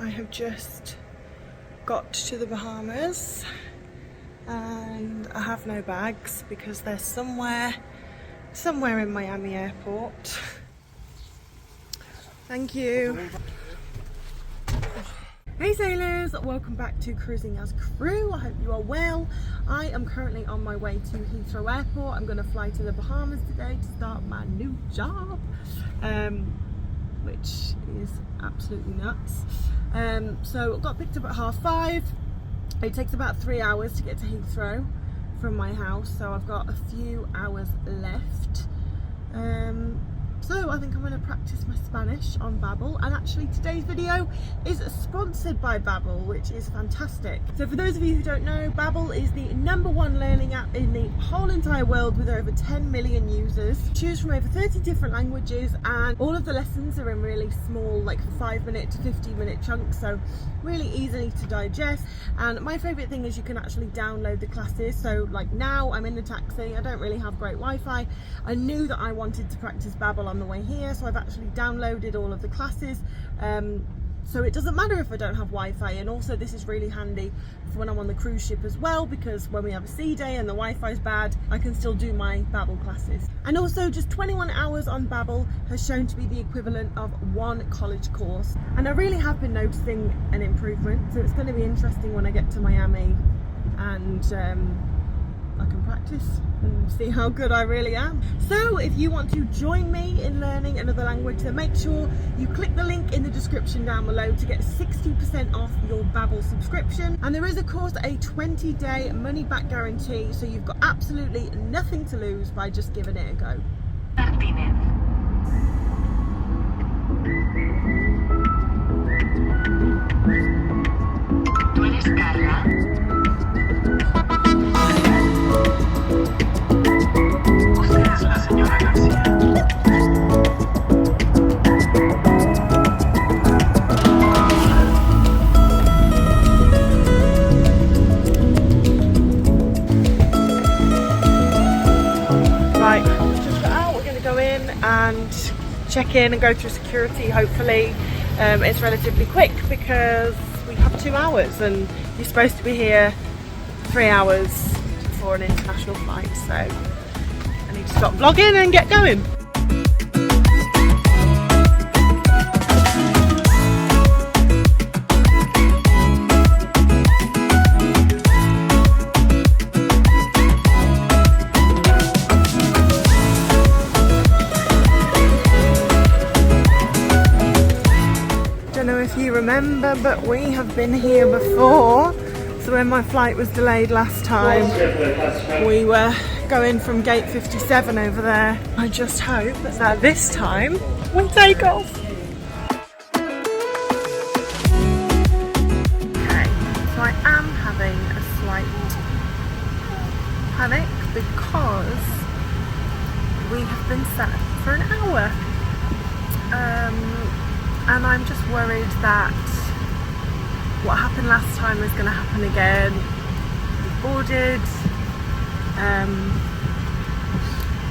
I have just got to the Bahamas and I have no bags because they're somewhere in Miami airport. Thank you. Hey sailors, welcome back to Cruising as Crew. I hope you are well. I am currently on my way to Heathrow Airport. I'm going to fly to the Bahamas today to start my new job, which is absolutely nuts. So I got picked up at 5:30. It takes about 3 hours to get to Heathrow from my house, so I've got a few hours left. So I think I'm going to practice my Spanish on Babbel, and actually today's video is sponsored by Babbel, which is fantastic. So for those of you who don't know, Babbel is the #1 learning app in the whole entire world with over 10 million users. Choose from over 30 different languages, and all of the lessons are in really small, like 5-minute to 15-minute chunks, so really easily to digest. And my favourite thing is you can actually download the classes. So like now I'm in the taxi, I don't really have great Wi-Fi. I knew that I wanted to practice Babbel on the way here, so I've actually downloaded all of the classes, so it doesn't matter if I don't have Wi-Fi. And also this is really handy for when I'm on the cruise ship as well, because when we have a sea day and the Wi-Fi is bad, I can still do my Babbel classes. And also just 21 hours on Babbel has shown to be the equivalent of 1 college course, and I really have been noticing an improvement. So it's going to be interesting when I get to Miami and I can practice and see how good I really am. So if you want to join me in learning another language, then make sure you click the link in the description down below to get 60% off your Babbel subscription. And there is of course a 20-day money back guarantee, so you've got absolutely nothing to lose by just giving it a go. Right, just got out. We're going to go in and check in and go through security. Hopefully it's relatively quick because we have 2 hours and you're supposed to be here 3 hours for an international flight, so I need to stop vlogging and get going. Don't know if you remember, but we have been here before. So when my flight was delayed last time, we were going from gate 57 over there. I just hope that this time we take off. Okay, so I am having a slight panic because we have been sat for an hour. And I'm just worried that what happened last time is going to happen again. We boarded,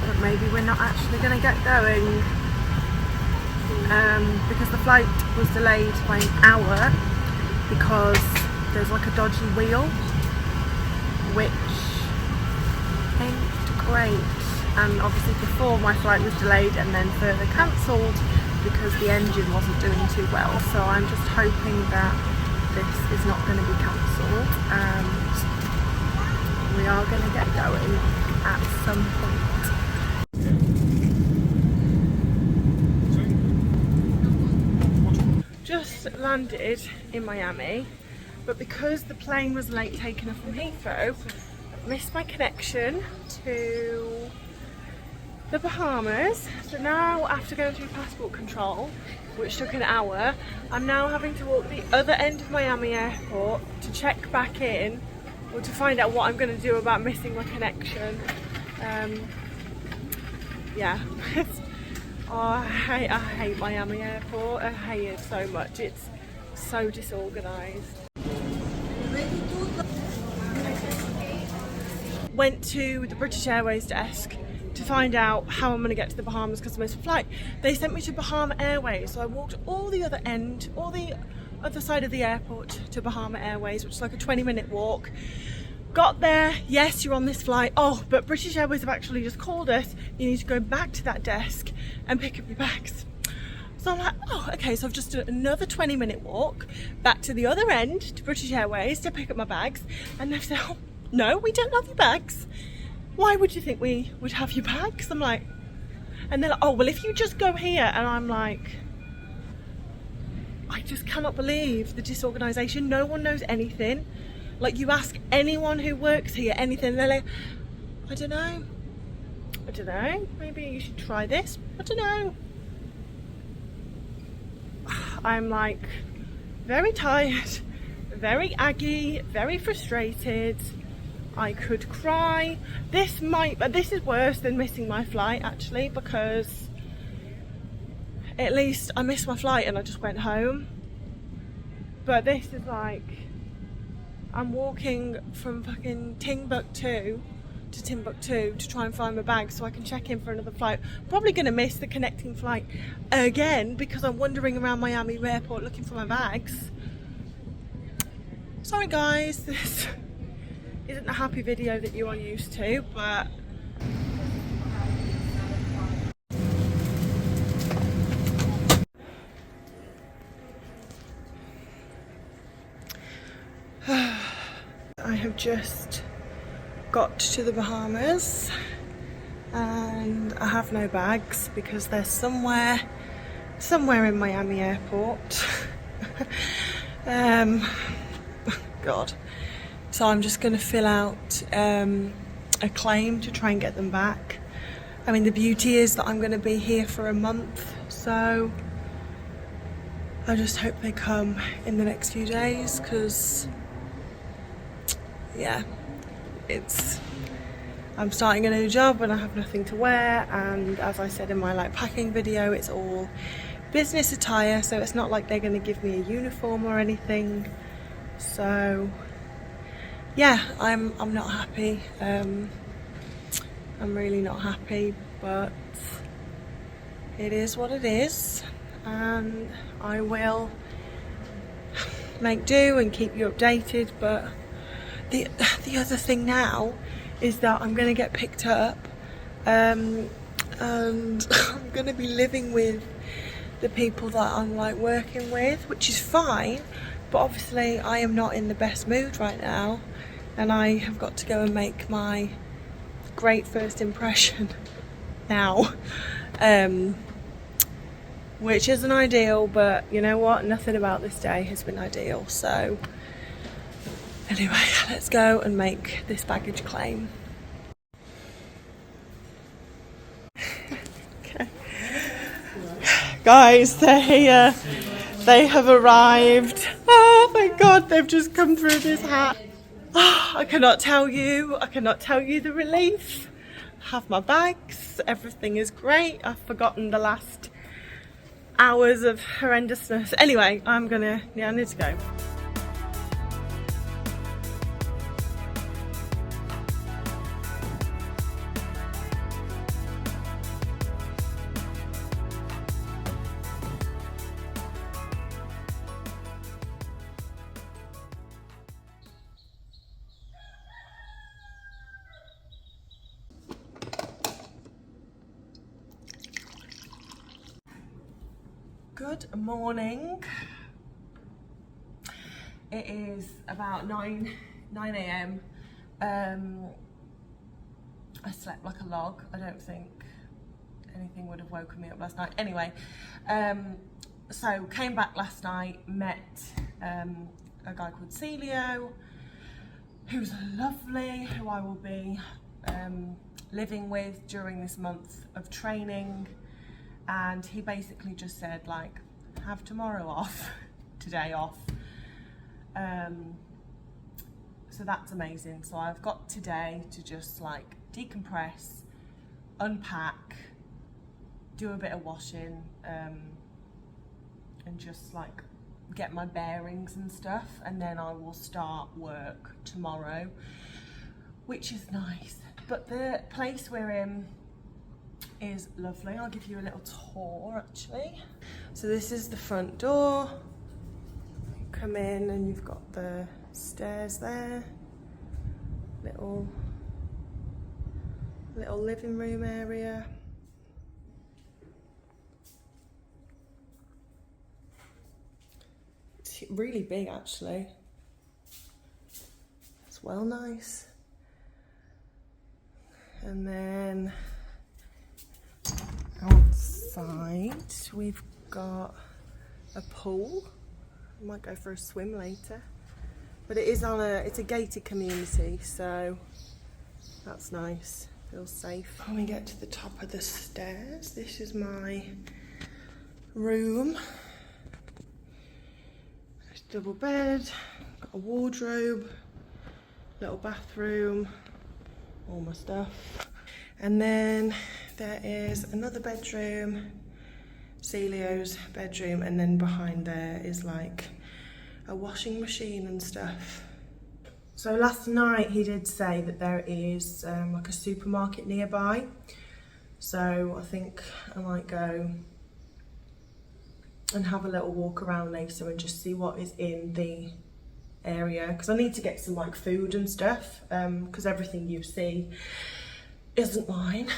but maybe we're not actually going to get going because the flight was delayed by an hour because there's like a dodgy wheel, which ain't great. And obviously before my flight was delayed and then further cancelled because the engine wasn't doing too well. So I'm just hoping that this is not going to be cancelled and we are going to get going at some point. Just landed in Miami, but because the plane was late taking off from Heathrow, I've missed my connection to the Bahamas. So now, after going through passport control, which took an hour, I'm now having to walk the other end of Miami airport to check back in, or to find out what I'm going to do about missing my connection. Yeah. Oh, I hate Miami airport. I hate it so much. It's so disorganised. Went to the British Airways desk to find out how I'm going to get to the Bahamas because I missed a flight. They sent me to Bahama Airways, so I walked all the other end, all the other side of the airport to Bahamas Airways, which is like a 20-minute walk. Got there, yes, you're on this flight. Oh, but British Airways have actually just called us. You need to go back to that desk and pick up your bags. So I'm like, oh, okay, so I've just done another 20-minute walk back to the other end to British Airways to pick up my bags. And they've said, oh, no, we don't have your bags. Why would you think we would have your bags? I'm like, and they're like, oh, well, if you just go here. And I'm like, I just cannot believe the disorganisation. No one knows anything. Like, you ask anyone who works here anything, they're like, I don't know, maybe you should try this, I don't know. I'm like very tired, very aggy, very frustrated. I could cry. This is worse than missing my flight, actually, because at least I missed my flight and I just went home. But this is like, I'm walking from fucking Timbuktu to Timbuktu to try and find my bag so I can check in for another flight. Probably going to miss the connecting flight again because I'm wandering around Miami airport looking for my bags. Sorry guys, this isn't a happy video that you are used to, but I have just got to the Bahamas and I have no bags because they're somewhere in Miami airport. God. So I'm just going to fill out a claim to try and get them back. I mean, the beauty is that I'm going to be here for a month, so I just hope they come in the next few days because yeah, I'm starting a new job and I have nothing to wear, and as I said in my like packing video, it's all business attire, so it's not like they're going to give me a uniform or anything. So yeah, I'm not happy. I'm really not happy, but it is what it is, and I will make do and keep you updated. But the other thing now is that I'm going to get picked up and I'm going to be living with the people that I'm like working with, which is fine, but obviously I am not in the best mood right now and I have got to go and make my great first impression now, which isn't ideal, but you know what, nothing about this day has been ideal. So anyway, let's go and make this baggage claim. Okay. Guys, they have arrived. Oh my God, they've just come through this hat. Oh, I cannot tell you the relief. I have my bags, everything is great. I've forgotten the last hours of horrendousness. Anyway, I need to go. Good morning. It is about 9 a.m. I slept like a log. I don't think anything would have woken me up last night. Anyway, so came back last night, met a guy called Celio, who's lovely, who I will be living with during this month of training. And he basically just said, like, have tomorrow off, today off. So that's amazing. So I've got today to just like decompress, unpack, do a bit of washing, and just like get my bearings and stuff. And then I will start work tomorrow, which is nice. But the place we're in is lovely. I'll give you a little tour actually. So this is the front door. come in and you've got the stairs there. Little living room area. It's really big actually. It's well nice. And then outside we've got a pool. I might go for a swim later. But it's a gated community, so that's nice. Feels safe. When we get to the top of the stairs, this is my room. There's a double bed, got a wardrobe, little bathroom, all my stuff. And then there is another bedroom, Celio's bedroom, and then behind there is like a washing machine and stuff. So last night he did say that there is like a supermarket nearby. So I think I might go and have a little walk around later and just see what is in the area, because I need to get some like food and stuff, because everything you see isn't mine.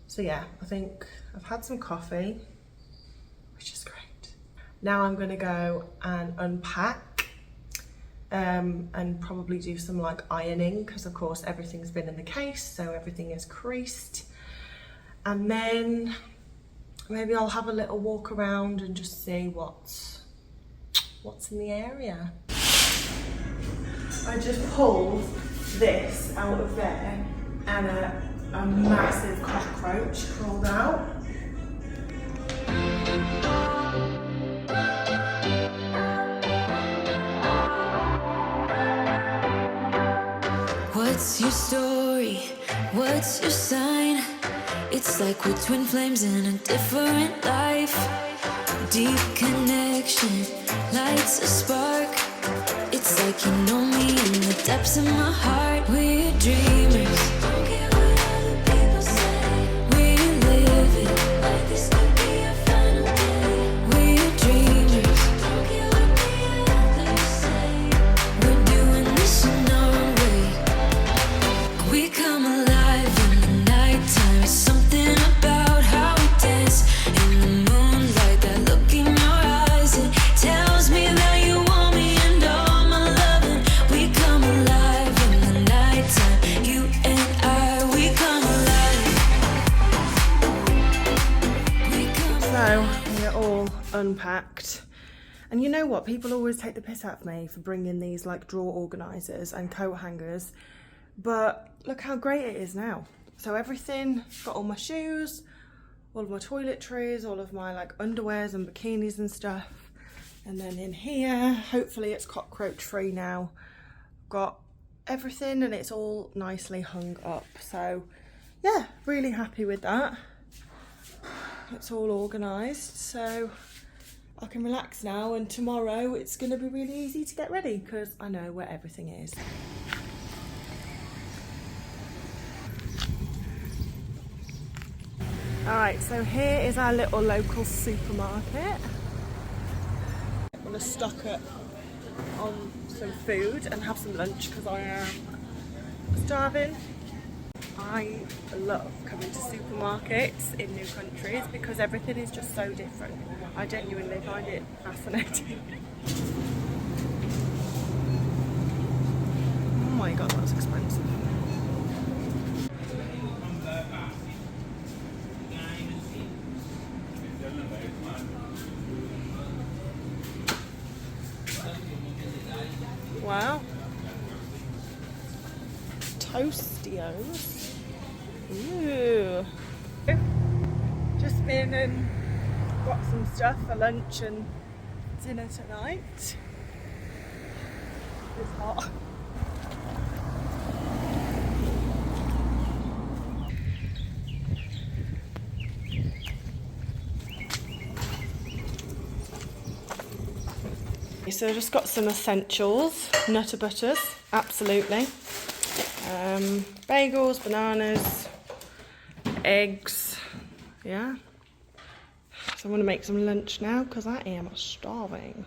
So yeah, I think I've had some coffee, which is great. Now I'm gonna go and unpack and probably do some like ironing, because of course everything's been in the case, so everything is creased. And then maybe I'll have a little walk around and just see what's in the area. I just pulled this out of there and a massive cockroach crawled out. What's your story? What's your sign? It's like we're twin flames in a different life. Deep connection lights a spark. It's like you know me in the depths of my heart. We're dreamers. Don't care what other people say. We live it like this could be our final day. We're dreamers. Don't care what the others say. We're doing this in our way. We come alive in the nighttime. It's something about how we dance in the moonlight. That look in your eyes, it tells me that you want me and all my loving. We come alive in the nighttime. You and I, we come alive. We come So we're all unpacked. And you know what? People always take the piss out of me for bringing these like drawer organisers and coat hangers. But look how great it is now. So everything, got all my shoes, all of my toiletries, all of my like underwears and bikinis and stuff. And then in here, hopefully it's cockroach free now. Got everything and it's all nicely hung up. So yeah, really happy with that. It's all organised, so I can relax now, and tomorrow it's going to be really easy to get ready because I know where everything is. Alright, so here is our little local supermarket. I'm going to stock up on some food and have some lunch because I am starving. I love coming to supermarkets in new countries because everything is just so different. I genuinely find it fascinating. Oh my god, that's expensive. Wow. Toastios. Ooh. Just been and got some stuff for lunch and dinner tonight. It's hot. So I just got some essentials, Nutter Butters, absolutely. Bagels, bananas, eggs, yeah. So I'm going to make some lunch now because I am starving.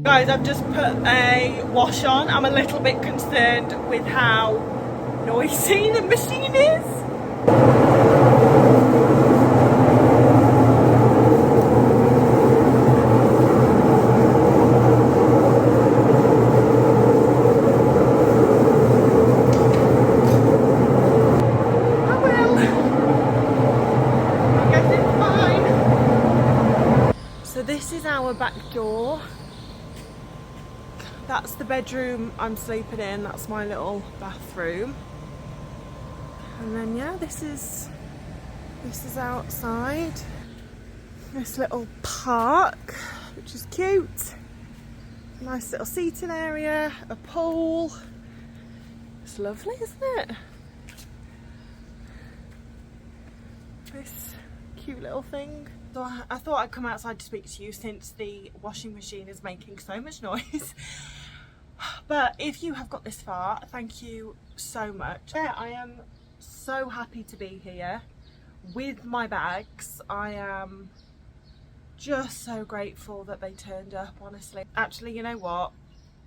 Guys, I've just put a wash on. I'm a little bit concerned with how noisy the machine is. I will. I guess it's fine. So this is our back door. That's the bedroom I'm sleeping in. That's my little bathroom. And then yeah, this is outside. This little park, which is cute. Nice little seating area, a pool. It's lovely, isn't it? This cute little thing. So I thought I'd come outside to speak to you since the washing machine is making so much noise. But if you have got this far, thank you so much. Yeah, I am so happy to be here with my bags. I am just so grateful that they turned up, honestly. Actually, you know what?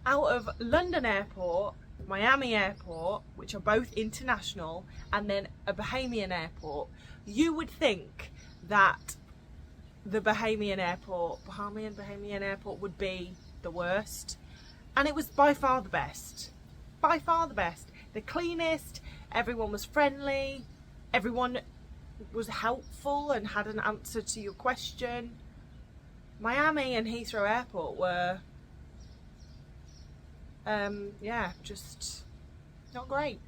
Out of London Airport, Miami Airport, which are both international, and then a Bahamian airport, you would think that the Bahamian airport would be the worst. And it was by far the best. By far the best. The cleanest, everyone was friendly, everyone was helpful and had an answer to your question. Miami and Heathrow Airport were, yeah, just not great.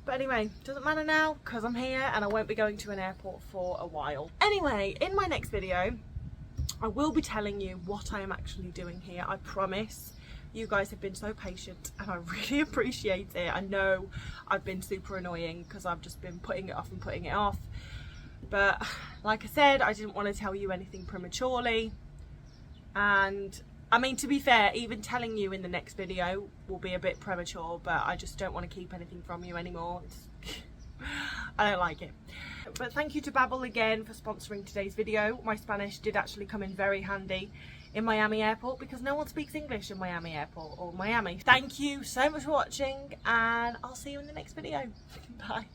But anyway, doesn't matter now because I'm here and I won't be going to an airport for a while. Anyway, in my next video, I will be telling you what I am actually doing here, I promise. You guys have been so patient and I really appreciate it. I know I've been super annoying because I've just been putting it off and putting it off. But like I said, I didn't want to tell you anything prematurely. And I mean, to be fair, even telling you in the next video will be a bit premature, but I just don't want to keep anything from you anymore. I don't like it. But thank you to Babbel again for sponsoring today's video. My Spanish did actually come in very handy in Miami Airport because no one speaks English in Miami Airport or Miami. Thank you so much for watching and I'll see you in the next video. Bye.